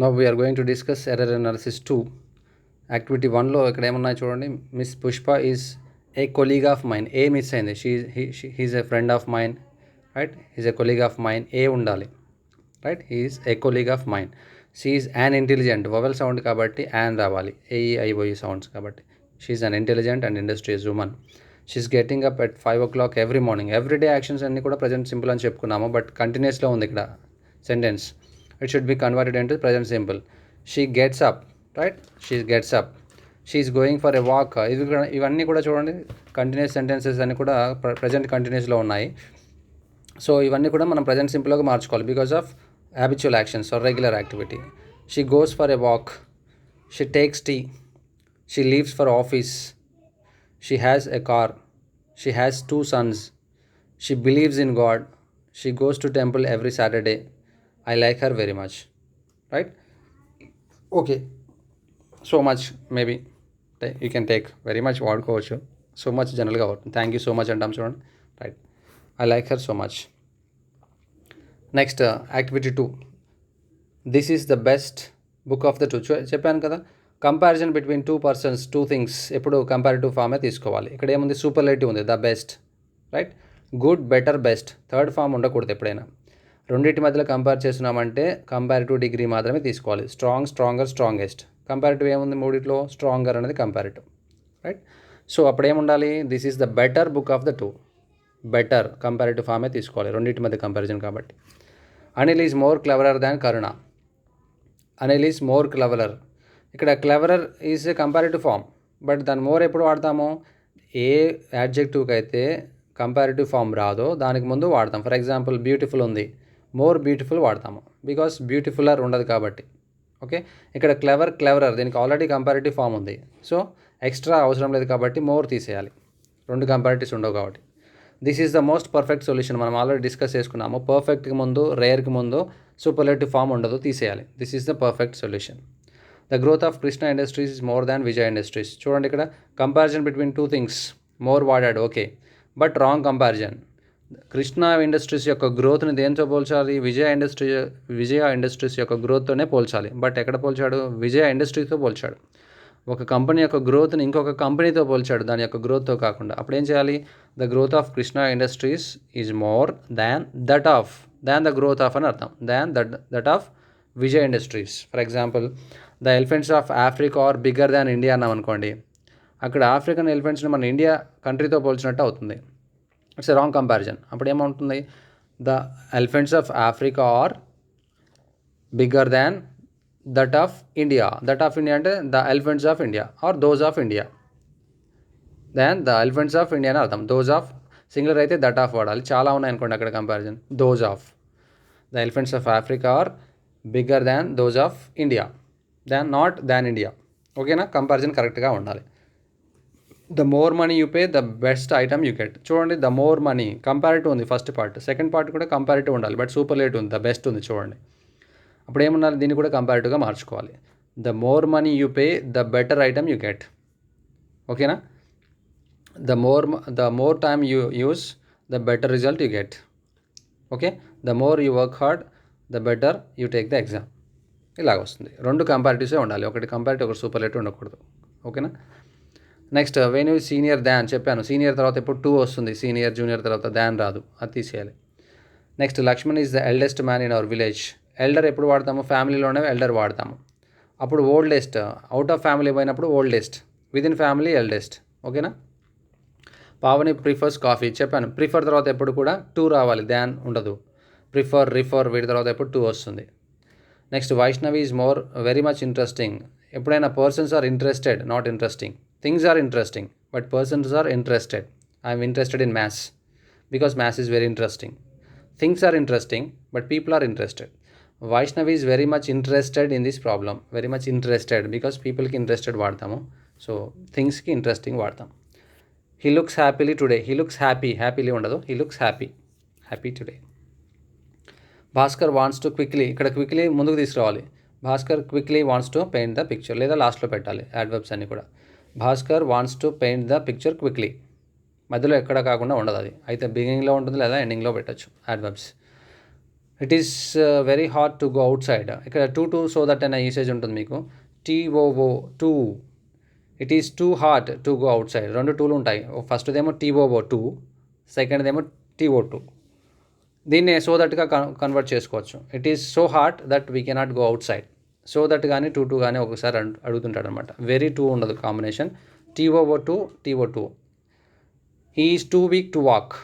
Now we are going to discuss error analysis 2. Activity 1లో ఇక్కడ ఏమున్నాయి చూడండి. Miss Pushpa is a colleague of mine. A miss అయింది. He's a friend of mine, right. He's a colleague of mine. A ఉండాలి, right. He's a colleague of mine. She is an intelligent. Vowel sound కాబట్టి an రావాలి. A E I O U sounds కాబట్టి. She is an intelligent and industrious woman. She's getting up at 5 o'clock every morning. Everyday actions అన్నీ కూడా present simple అని చెప్పుకున్నాము, but కంటిన్యూస్లో ఉంది ఇక్కడ sentence. It should be converted into present simple. She gets up, right? She gets up. She is going for a walk. ఇవన్నీ కూడా చూడండి continuous sentences అన్నీ కూడా ప్రజెంట్ కంటిన్యూస్లో ఉన్నాయి. సో ఇవన్నీ కూడా మనం ప్రజెంట్ సింపుల్గా మార్చుకోవాలి because of habitual actions are regular activity. She goes for a walk. She takes tea. She leaves for office. She has a car. She has 2 sons. She believes in God. She goes to temple every Saturday. I like her very much, right? Okay, so much maybe you can take very much వాడుకోవచ్చు. So much జనరల్గా thank you so much అంటాం చూడండి, right. I like her so much. Next activity 2. This is the best book of the 2. చెప్పాను కదా, comparison between 2 persons, 2 things ఎప్పుడు comparative ఫామే తీసుకోవాలి. ఇక్కడ ఏముంది, సూపర్లేటివ్ ఉంది, the best, right. Good, better, best, third form ఉండకూడదు ఎప్పుడైనా. రెండింటి మధ్యలో కంపేర్ చేస్తున్నామంటే కంపారిటివ్ డిగ్రీ మాత్రమే తీసుకోవాలి. Strong, stronger, strongest. కంపారిటివ్ ఏముంది మూడిట్లో, స్ట్రాంగర్ అనేది కంపారిటివ్, రైట్. సో అప్పుడు ఏముండాలి, this is the better book of the 2. Better comparative ఫామే తీసుకోవాలి రెండింటి మధ్య కంపారిజన్ కాబట్టి. Anil is more cleverer than Karuna. Anil is more cleverer. ఇక్కడ cleverer is a comparative form, but దాన్ని మోర్ ఎప్పుడు వాడతాము, ఏ యాడ్జెక్టివ్కి అయితే కంపారిటివ్ ఫామ్ రాదో దానికి ముందు వాడతాం. ఫర్ ఎగ్జాంపుల్ బ్యూటిఫుల్ ఉంది, మోర్ బ్యూటిఫుల్ వాడతాము బికాస్ బ్యూటిఫుల్లర్ ఉండదు కాబట్టి. ఓకే, ఇక్కడ క్లెవరర్ దీనికి ఆల్రెడీ కంపారిటివ్ ఫామ్ ఉంది, సో ఎక్స్ట్రా అవసరం లేదు కాబట్టి మోర్ తీసేయాలి, రెండు కంపారిటివ్స్ ఉండవు కాబట్టి. This is the most perfect solution. మనం ఆల్రెడీ డిస్కస్ చేసుకున్నాము. పర్ఫెక్ట్కి ముందు, రేర్కి ముందు సూపర్లేటివ్ ఫామ్ ఉండదు, తీసేయాలి. This is the perfect solution. The growth of Krishna industries is more than Vijay industries. చూడండి ఇక్కడ కంపారిజన్ బిట్వీన్ 2 things, మోర్ వాడాడు, okay, but wrong comparison. Krishna industries యొక్క గ్రోత్ని దేంతో పోల్చాలి, విజయ ఇండస్ట్రీస్ యొక్క గ్రోత్తోనే పోల్చాలి. బట్ ఎక్కడ పోల్చాడు, విజయ ఇండస్ట్రీస్తో పోల్చాడు. ఒక కంపెనీ యొక్క గ్రోత్ని ఇంకొక కంపెనీతో పోల్చాడు, దాని యొక్క గ్రోత్తో కాకుండా. అప్పుడు ఏం చేయాలి, the growth of Krishna industries is more than the growth of అని అర్థం, దాన్ that of Vijay industries. For example, the elephants of Africa are bigger than India అన్నాం అనుకోండి, అక్కడ ఆఫ్రికన్ ఎలిఫెంట్స్ని మన ఇండియా కంట్రీతో పోల్చినట్టు అవుతుంది. It's a wrong comparison. అప్పుడు ఏమవుతుంది, the elephants of Africa are bigger than that of India. That of India అంటే the elephants of India are those of India. Than the elephants of India అని అర్థం. Those of singular అయితే that of వాడాలి. చాలా ఉన్నాయి అనుకోండి అక్కడ comparison. Those of the elephants of Africa are bigger than those of India, than not than India. ఓకేనా, comparison కరెక్ట్గా ఉండాలి. The more money you pay the best item you get. చూడండి, ద మోర్ మనీ కంపారిటివ్ ఉంది first part, second part కూడా comparative ఉండాలి, but superlative ఉంది, the best ఉంది చూడండి. అప్పుడు ఏముండాలి, దీన్ని కూడా కంపారిటివ్గా మార్చుకోవాలి. The more money you pay the better item you get. ఓకేనా, the more time you use the better result you get. Okay, the more you work hard the better you take the exam. ఇలాగ వస్తుంది. రెండు కంపారిటివ్సే ఉండాలి, ఒకటి comparative ఒకటి superlative ఉండకూడదు. ఓకేనా. Next, when you senior దాన్ చెప్పాను. సీనియర్ తర్వాత ఎప్పుడు 2 వస్తుంది, సీనియర్ జూనియర్ తర్వాత దాన్ రాదు, అది తీసేయాలి. Next, Laxman is the eldest man in our village. Elder ఎప్పుడు వాడతాము, ఫ్యామిలీలోనే ఎల్డర్ వాడతాము. అప్పుడు ఓల్డెస్ట్, అవుట్ ఆఫ్ ఫ్యామిలీ పోయినప్పుడు ఓల్డెస్ట్, విదిన్ ఫ్యామిలీ ఎల్డెస్ట్. ఓకేనా. పావని ప్రిఫర్స్ కాఫీ చెప్పాను. ప్రిఫర్ తర్వాత ఎప్పుడు కూడా 2 రావాలి, దాన్ ఉండదు. ప్రిఫర్, రిఫర్ వీటి తర్వాత ఎప్పుడు 2 వస్తుంది. Next, Vaishnavi is more very much interesting. ఎప్పుడైనా persons are interested, not interesting. Things are interesting, but persons are interested. I am interested in maths because maths is very interesting. Things are interesting, but people are interested. Vaishnavi is very much interested in this problem. Very much interested because people ki interested వాడతాము. So things ki interesting వాడతాం. He looks happily today. He looks happy. Happily ఉండదు. He looks happy. Happy today. Bhaskar wants to quickly. ఇక్కడ quickly ముందుకు తీసుకురావాలి. Bhaskar quickly wants to paint the picture, లేదా లాస్ట్లో పెట్టాలి adverbs అన్ని కూడా. Bhaskar wants to paint the picture quickly. మధ్యలో ఎక్కడ కాకుండా ఉండదు, అది అయితే బిగినింగ్లో ఉంటుంది లేదా ఎండింగ్లో పెట్టచ్చు adverbs. It is very hard to go outside. ఇక్కడ టూ సో దట్ అనే యూసేజ్ ఉంటుంది మీకు. T O O too. It is too hard to go outside. రెండు టూలు ఉంటాయి. ఫస్ట్దేమో టీఓఓ టూ, సెకండ్దేమో టీఓ టూ. దీన్ని సో దట్గా కన్వర్ట్ చేసుకోవచ్చు. It is so hard that we cannot go outside. So that కానీ టూ కానీ ఒకసారి అడుగుతుంటాడు అనమాట. వెరీ టూ ఉండదు combination. T O O too, T O to. He is too weak to walk.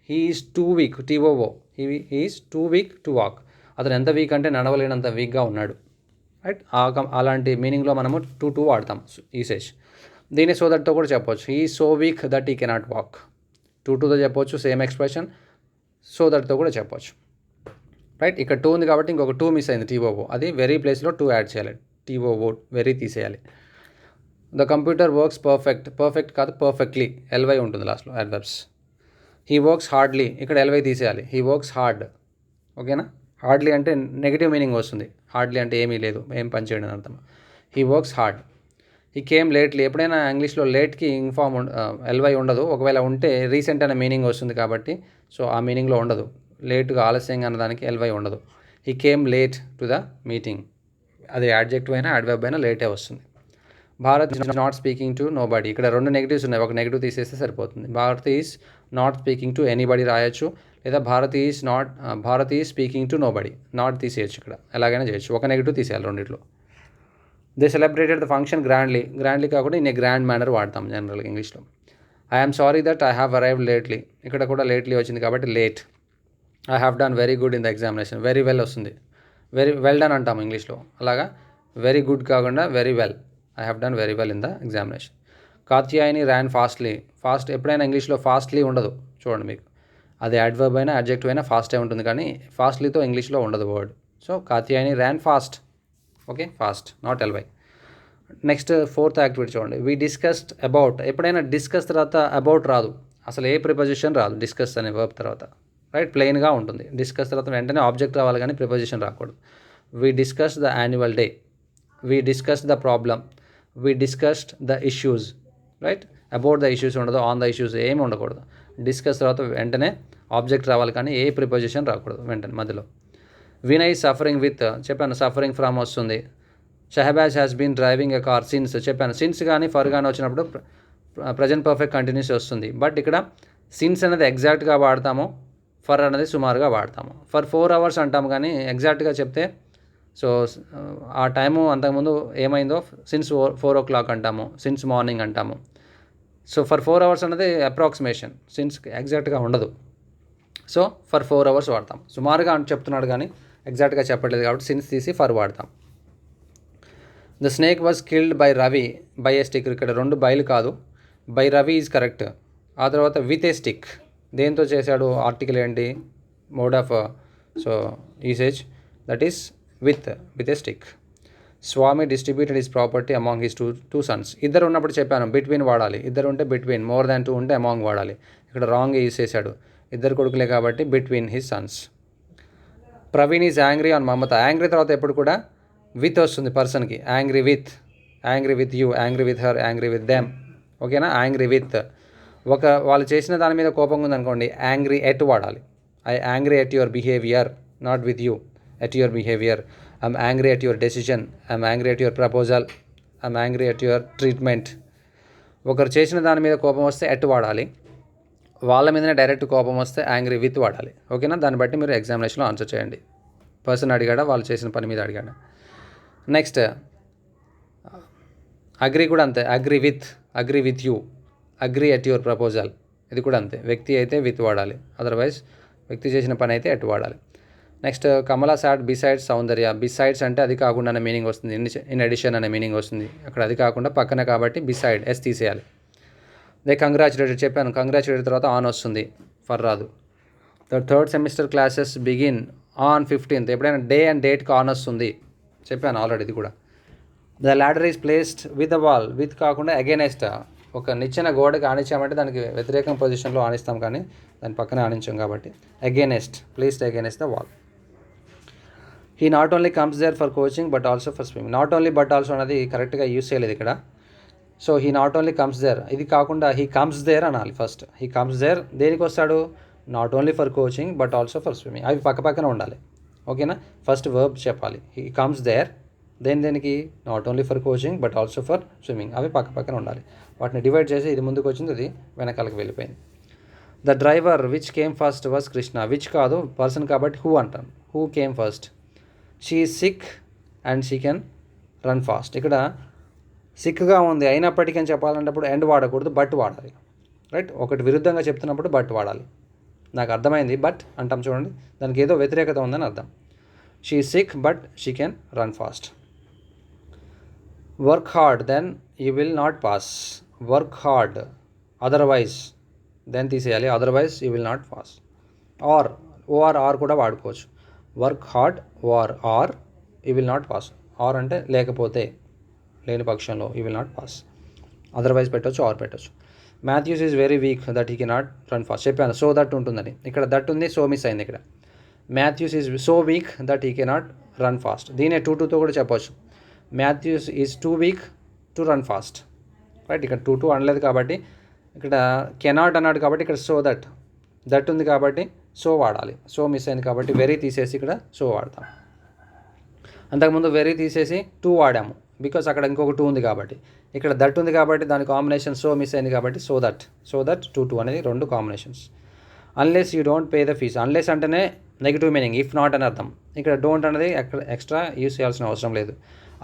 He is too weak. T O O he is too weak to walk. అతను ఎంత week అంటే నడవలేనంత వీక్గా ఉన్నాడు. రైట్. అలాంటి మీనింగ్లో మనము టూ వాడతాం యూసేజ్. దీన్ని సో దట్తో కూడా చెప్పవచ్చు. He so weak that he cannot walk. టూతో చెప్పవచ్చు సేమ్ ఎక్స్ప్రెషన్. సో దట్తో కూడా చెప్పవచ్చు. రైట్. ఇక్కడ టూ ఉంది కాబట్టి ఇంకొక టూ మిస్ అయింది టీఓఓ. అది వెరీ ప్లేస్లో టూ యాడ్ చేయాలి. టీఓఓ వెరీ తీసేయాలి. The computer works perfect. Perfect కాదు, పర్ఫెక్ట్లీ. ఎల్వై ఉంటుంది లాస్ట్లో అడ్వర్బ్స్. He works hardly. ఇక్కడ ఎల్వై తీసేయాలి. He works hard. ఓకేనా. హార్డ్లీ అంటే నెగిటివ్ మీనింగ్ వస్తుంది. హార్డ్లీ అంటే ఏమీ లేదు, ఏం పని చేయడం అని అర్థం. He works hard. He came lately. ఎప్పుడైనా ఇంగ్లీష్లో లేట్కి ఇన్ఫార్మ్ ఎల్వై ఉండదు. ఒకవేళ ఉంటే రీసెంట్ అనే మీనింగ్ వస్తుంది కాబట్టి సో ఆ మీనింగ్లో ఉండదు. లేటుగా, ఆలస్యంగా అన్నదానికి ఎల్వై ఉండదు. He came late to the meeting. అది యాడ్జెక్టివ్ అయినా యాడ్వర్బ్ అయినా లేటే వస్తుంది. Bharat is not speaking to nobody. ఇక్కడ రెండు నెగిటివ్స్ ఉన్నాయి. ఒక నెగిటివ్ తీసేస్తే సరిపోతుంది. Bharat is not speaking to anybody రాయొచ్చు, లేదా Bharat is speaking to nobody. Not తీసేయచ్చు. ఇక్కడ ఎలాగైనా చేయొచ్చు. ఒక నెగిటివ్ తీసేయాలి రెండిట్లో. They celebrated the function grandly. Grandly కాకుండా ఇన్ ఏ గ్రాండ్ మేనర్ వాడతాం జనరల్గా ఇంగ్లీష్లో. I am sorry that I have arrived lately. ఇక్కడ కూడా లేట్లీ వచ్చింది కాబట్టి late. I have done very good in the examination. Very well వస్తుంది. వెరీ వెల్ డన్ అంటాము ఇంగ్లీష్లో. అలాగా వెరీ గుడ్ కాకుండా very well. I have done very well in the examination. Katyayani ran fastly. Fast ఎప్పుడైనా ఇంగ్లీష్లో ఫాస్ట్లీ ఉండదు. చూడండి మీకు అది యాడ్వర్బ్ అయినా అడ్జెక్టివ్ అయినా ఫాస్టే ఉంటుంది, కానీ ఫాస్ట్లీతో ఇంగ్లీష్లో ఉండదు word. So Katyayani ran fast. Okay, fast, not L Y. Next fourth activity చూడండి. We discussed about. ఎప్పుడైనా డిస్కస్ తర్వాత అబౌట్ రాదు. అసలు ఏ ప్రిపోజిషన్ రాదు డిస్కస్ అనే వర్బ్ తర్వాత. రైట్, ప్లెయిన్గా ఉంటుంది. డిస్కస్ తర్వాత వెంటనే ఆబ్జెక్ట్ రావాలి కానీ ప్రిపోజిషన్ రాకూడదు. We discussed the annual day. We discussed the problem. We discussed the issues. Right, about the issues ఉండదు, ఆన్ ద ఇష్యూస్ ఏమి ఉండకూడదు. డిస్కస్ తర్వాత వెంటనే ఆబ్జెక్ట్ రావాలి కానీ ఏ ప్రిపోజిషన్ రాకూడదు వెంటనే మధ్యలో. Vinay suffering with. చెప్పాను సఫరింగ్ ఫ్రమ్ వస్తుంది. Shahbaz has been driving a car since. చెప్పాను సిన్స్ కానీ ఫర్ కానీ వచ్చినప్పుడు ప్రజెంట్ పర్ఫెక్ట్ కంటిన్యూస్ వస్తుంది. బట్ ఇక్కడ సిన్స్ అనేది ఎగ్జాక్ట్గా వాడతాము, ఫర్ అనేది సుమారుగా వాడతాము. ఫర్ 4 hours అంటాము కానీ ఎగ్జాక్ట్గా చెప్తే సో ఆ టైము అంతకుముందు ఏమైందో సిన్స్ 4 o'clock అంటాము, సిన్స్ మార్నింగ్ అంటాము. సో ఫర్ 4 hours అనేది అప్రాక్సిమేషన్, సిన్స్ ఎగ్జాక్ట్గా ఉండదు. సో ఫర్ 4 hours వాడతాం. సుమారుగా అని చెప్తున్నాడు కానీ ఎగ్జాక్ట్గా చెప్పట్లేదు కాబట్టి సిన్స్ తీసి ఫర్ వాడతాం. The snake was killed by Ravi by A stick. ఇక్కడ 2 బైలు కాదు, బై రవి ఈజ్ కరెక్ట్. ఆ తర్వాత విత్ ఏ స్టిక్. దేంతో చేశాడు? ఆర్టికల్ ఏంటి? Mode of so usage that is with a stick. Swami distributed his property among his two sons. ఇద్దరు ఉన్నప్పుడు చెప్పాను బిట్వీన్ వాడాలి. ఇద్దరు ఉంటే బిట్వీన్, మోర్ దాన్ 2 ఉంటే అమాంగ్ వాడాలి. ఇక్కడ రాంగ్ యూజ్ చేశాడు. ఇద్దరు కొడుకులే కాబట్టి between his Sons. Praveen is angry on Mamata. Angry తర్వాత ఎప్పుడు కూడా విత్ వస్తుంది పర్సన్కి. Angry with you, angry with her, angry with them. ఓకేనా. యాంగ్రీ విత్ వాళ్ళు చేసిన దాని మీద కోపంగా ఉందనుకోండి, యాంగ్రీ ఎట్ వాడాలి. I angry at your behaviour, not with you, at your behaviour. I'm angry at your decision, I'm angry at your proposal, I'm angry at your treatment. ఒకరు చేసిన దాని మీద కోపం వస్తే ఎట్ వాడాలి. వాళ్ళ మీదనే డైరెక్ట్ కోపం వస్తే యాంగ్రీ విత్ వాడాలి. ఓకేనా. దాన్ని బట్టి మీరు ఎగ్జామినేషన్లో ఆన్సర్ చేయండి. పర్సన్ అడిగాడా, వాళ్ళు చేసిన పని మీద అడిగాడా. నెక్స్ట్ అగ్రీ కూడా అంతే. Agree with you, agree at your proposal. ఇది కూడా అంతే. వ్యక్తి అయితే విత్ వాడాలి, అదర్వైజ్ వ్యక్తి చేసిన పని అయితే ఎట్ వాడాలి. నెక్స్ట్ కమలా సాట్ బిసైడ్స్ సౌందర్య. బిసైడ్స్ అంటే అది కాకుండా అనే మీనింగ్ వస్తుంది, ఇన్ అడిషన్ అనే మీనింగ్ వస్తుంది. అక్కడ అది కాకుండా పక్కన కాబట్టి బిసైడ్ ఎస్ తీసేయాలి. They congratulated. చెప్పాను కంగ్రాచులేటెడ్ తర్వాత ఆన్ వస్తుంది, ఫర్ రాదు. The third semester classes begin on 15th. ఎప్పుడైనా డే అండ్ డేట్కి ఆన్ వస్తుంది, చెప్పాను ఆల్రెడీ ఇది కూడా. The ladder is placed with the wall. With కాకుండా అగైనెస్ట్. ఒక నిచ్చెన గోడకి ఆనించామంటే దానికి వ్యతిరేకం పొజిషన్లో ఆనిస్తాం కానీ దాని పక్కనే ఆనించాం కాబట్టి against, placed against the wall. He not only comes there for coaching but also for swimming. Not only but also అనేది కరెక్ట్గా యూజ్ చేయలేదు ఇక్కడ. So he not only comes there, ఇది కాకుండా హీ కమ్స్ దేర్ అనాలి ఫస్ట్. హీ కమ్స్ దేర్ దేనికి వస్తాడు? Not only for coaching but also for swimming. అవి పక్క పక్కన ఉండాలి. ఓకేనా? ఫస్ట్ వర్బ్ చెప్పాలి, హీ కమ్స్ దేర్. దేనికి? Not only for coaching but also for swimming. అవి పక్క పక్కన ఉండాలి. వాటిని డివైడ్ చేసి ఇది ముందుకు వచ్చింది, అది వెనకాలకి వెళ్ళిపోయింది. The driver which came first was Krishna. Which కాదు, పర్సన్ కాబట్టి హూ అంటాం. Who came first. She is sick and she can run fast. ఇక్కడ సిక్గా ఉంది అయినప్పటికీ అని చెప్పాలంటప్పుడు ఎండ్ వాడకూడదు, బట్ వాడాలి. రైట్? ఒకటి విరుద్ధంగా చెప్తున్నప్పుడు బట్ వాడాలి. నాకు అర్థమైంది బట్ అంటాం చూడండి, దానికి ఏదో వ్యతిరేకత ఉందని అర్థం. She is sick but she can run fast. Work hard then you will not pass. Work hard, otherwise then తీసేయాలి, otherwise you will not pass. Or, or కూడా వాడుకోవచ్చు. Work hard or you will not pass. Or అంటే లేకపోతే, లేని పక్షంలో you will not pass. Otherwise పెట్టవచ్చు, or పెట్టవచ్చు. Matthews is very weak that he cannot run fast. చెప్పాను సో దట్ ఉంటుందని, ఇక్కడ దట్ ఉంది, సో మిస్ అయింది ఇక్కడ. Matthews is so weak that he cannot run fast. దీనే టూతో కూడా చెప్పవచ్చు. Matthews is too weak to run fast. Right? ఇక్కడ టూ అనలేదు కాబట్టి, ఇక్కడ కెనాట్ అన్నాడు కాబట్టి ఇక్కడ సో దట్ ఉంది కాబట్టి సో వాడాలి. సో మిస్ అయింది కాబట్టి వెరీ తీసేసి ఇక్కడ సో వాడతాం. అంతకుముందు వెరీ తీసేసి టూ వాడాము, బికాస్ అక్కడ ఇంకొక టూ ఉంది కాబట్టి. ఇక్కడ దట్ ఉంది కాబట్టి దాని కాంబినేషన్ సో మిస్ అయింది కాబట్టి సో దట్ టూ అనేది రెండు combinations. Unless you don't pay the fees. Unless అంటేనే నెగిటివ్ మీనింగ్, ఇఫ్ నాట్ అని అర్థం. ఇక్కడ డోంట్ అనేది ఎక్స్ట్రా యూస్ చేయాల్సిన అవసరం లేదు.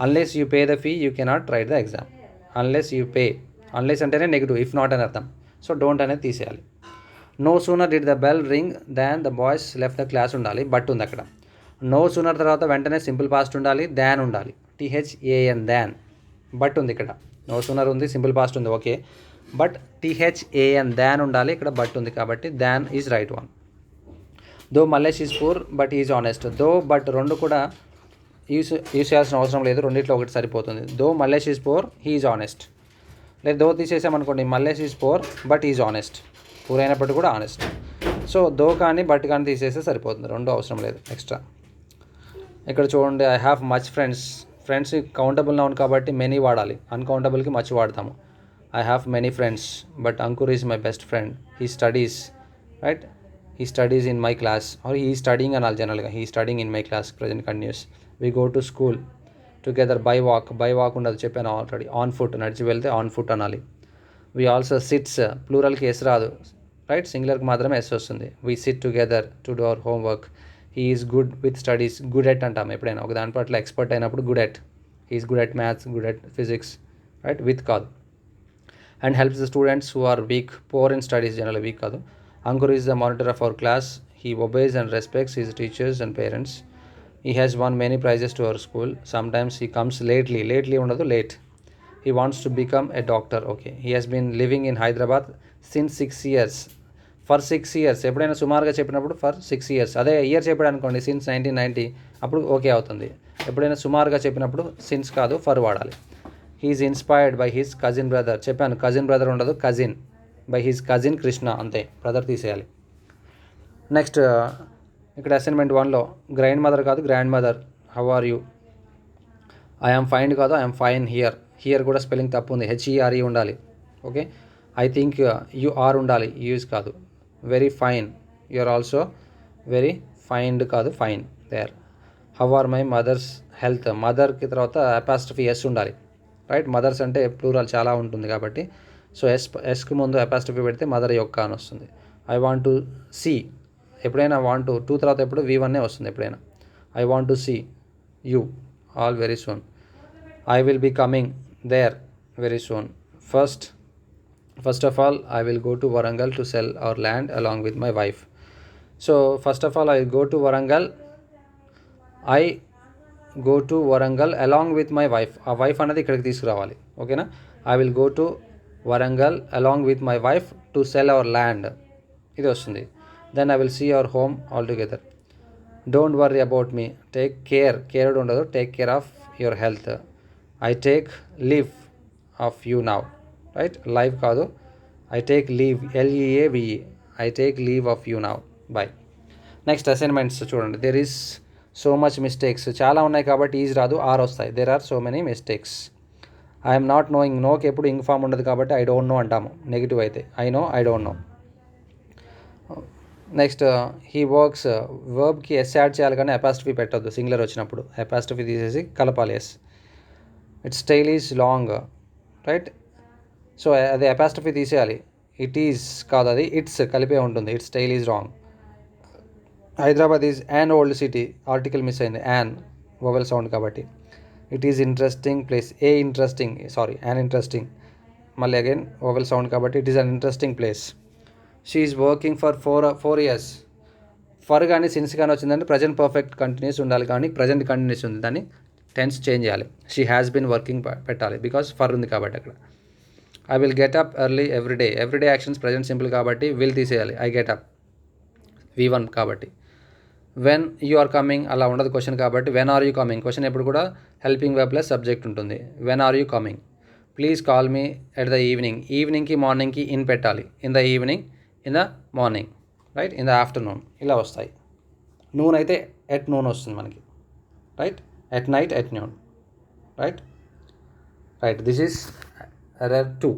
Unless you pay the fee you cannot write the exam. Unless you pay, unless అంటేనే నెగిటివ్, ఇఫ్ నాట్ అని అర్థం. సో డోంట్ అనేది తీసేయాలి. No sooner did the bell ring than the boys left the class ఉండాలి, but ఉంది అక్కడ. No sooner తర్వాత వెంటనే సింపుల్ పాస్ట్ ఉండాలి, దాన్ ఉండాలి, THAN దాన్. బట్ ఉంది ఇక్కడ. నో సూనర్ ఉంది, సింపుల్ పాస్ట్ ఉంది, ఓకే, బట్ THAN దాన్ ఉండాలి, ఇక్కడ బట్ ఉంది కాబట్టి than is right one. Though Mallesh is poor but is honest. Though but రెండు కూడా యూస్ చేయాల్సిన అవసరం లేదు, రెండిట్లో ఒకటి సరిపోతుంది. Though Mallesh is poor he is honest. లేదు దో తీసేసామనుకోండి, Mallesh is poor but is honest. Poor అయినప్పటికీ కూడా ఆనెస్ట్. సో దో కానీ బట్ కానీ తీసేస్తే సరిపోతుంది, రెండు అవసరం లేదు ఎక్స్ట్రా. ఇక్కడ చూడండి, I have much friends. Friends countable noun కాబట్టి మెనీ వాడాలి, అన్కౌంటబుల్కి మచ్ వాడతాము. I have many friends but Ankur is my best friend. He studies, right? He studies in my class, or he studying అనాలి జనరల్గా. He studying in my class, present continuous. We go to school together by walk ఉండదు, చెప్పాను already. On foot, నడిచి వెళ్తే on foot అనాలి. We also sits, ప్లూరల్కి yes రాదు, right? సింగులర్కి మాత్రమే ఎస్ వస్తుంది. We sit together to do our homework. He is good with studies. Good at అంటాం ఎప్పుడైనా, ఒక దాని పట్ల ఎక్స్పర్ట్ అయినప్పుడు good at. He is good at maths, good at physics, right? With కాదు. And helps the students who are weak, poor in studies, general weak కాదు. Ankur is the monitor of our class. He obeys and respects his teachers and parents. He has won many prizes to our school. Sometimes he comes lately ఉండదు, late. He wants to become a doctor. Okay. He has been living in Hyderabad since 6 years. For 6 years. ఎప్పుడైనా సుమారుగా చెప్పినప్పుడు for 6 years. అదే year చెప్పాడు అనుకోండి, since 1990, అప్పుడు okay అవుతుంది. ఎప్పుడైనా సుమారుగా చెప్పినప్పుడు సిన్స్ కాదు, ఫర్ వాడాలి. He is inspired by his cousin brother. చెప్పాను కజిన్ బ్రదర్ ఉండదు, cousin. By his cousin Krishna, అంతే, బ్రదర్ తీసేయాలి. నెక్స్ట్ ఇక్కడ అసైన్మెంట్ 1లో గ్రైండ్ మదర్ కాదు, grand mother. How are you. I'm fine కాదు, ఐఎమ్ ఫైన్ హియర్. హియర్ కూడా స్పెల్లింగ్ తప్పు ఉంది, HERE ఉండాలి, okay. I think you are ఉండాలి, యూజ్ కాదు. Very fine, you are also very fined కాదు, fine there. How are my mothers health. మదర్కి తర్వాత అపాస్ట్రఫీ ఎస్ ఉండాలి, రైట్? మదర్స్ అంటే ప్లూరల్ చాలా ఉంటుంది కాబట్టి, సో ఎస్కి ముందు అపాస్ట్రఫీ పెడితే మదర్ యొక్క అని వస్తుంది. ఐ వాంట్ టు సీ, ఎప్పుడైనా వాంట్ టూ తర్వాత ఎప్పుడు V1 వస్తుంది ఎప్పుడైనా. I want to see you all very soon. I will be coming there very soon. First of all I will go to Warangal to sell our land along with my wife. So first of all I go to Warangal, I go to Warangal along with my wife. ఆ wife అనేది ఇక్కడికి తీసుకురావాలి, ఓకేనా? I will go to Warangal along with my wife to sell our land, ఇది వస్తుంది. Then I will see your home altogether. Don't worry about me. Take care, cared ఉండదు, take care of your health. I take leave of you now, right? Live కాదు, I take leave, LEAVE. I take leave of you now. Bye. Next assignments చూడండి. There is so much mistakes. చాలా ఉన్నాయి కాబట్టి is రాదు, are వస్తాయి. There are so many mistakes. I am not knowing. నోకి ఎప్పుడు ఇంగ్ form ఉండదు కాబట్టి ఐ డోంట్ నో అంటాము, నెగిటివ్ అయితే. I know, I don't know. Next he works, వర్బ్కి ఎస్ యాడ్ చేయాలి కానీ అపాస్ట్రఫీ పెట్టద్దు సింగులర్ వచ్చినప్పుడు, అపాస్ట్రఫీ తీసేసి కలపాలి S. Its tail is long, right. So అది అపాస్ట్రఫీ తీసేయాలి, ఇట్ ఈజ్ కాదు, అది ఇట్స్ కలిపే ఉంటుంది. Its tail is wrong. Hyderabad is an old city, article miss అయింది, యాన్ వోవెల్ సౌండ్ కాబట్టి. It is interesting place, a interesting, sorry an interesting, మళ్ళీ again vowel sound కాబట్టి it is an interesting place. She is working for 4 years. For కానీ since కానీ వచ్చిందంటే present perfect continuous ఉండాలి, కానీ present continuous ఉంది, దాన్ని టెన్స్ చేంజ్ చేయాలి. షీ హ్యాస్ బీన్ వర్కింగ్ పెట్టాలి బికాస్ ఫర్ ఉంది కాబట్టి అక్కడ. I will get up early everyday, everyday actions present simple కాబట్టి విల్ తీసేయాలి, ఐ గెట్ అప్ V1 కాబట్టి. వెన్ యూ ఆర్ కమింగ్ అలా ఉండదు క్వశ్చన్ కాబట్టి when are you coming, question ఎప్పుడు కూడా హెల్పింగ్ వెబ్ ప్లస్ సబ్జెక్ట్ ఉంటుంది. When are you coming. Please call me at the evening, ఈవినింగ్కి మార్నింగ్కి ఇన్ పెట్టాలి, in the evening, in the morning, right, in the afternoon, ఇలా వస్తాయి. Noon అయితే at noon వస్తుంది మనకి, right, at night, at noon, right. This is error 2.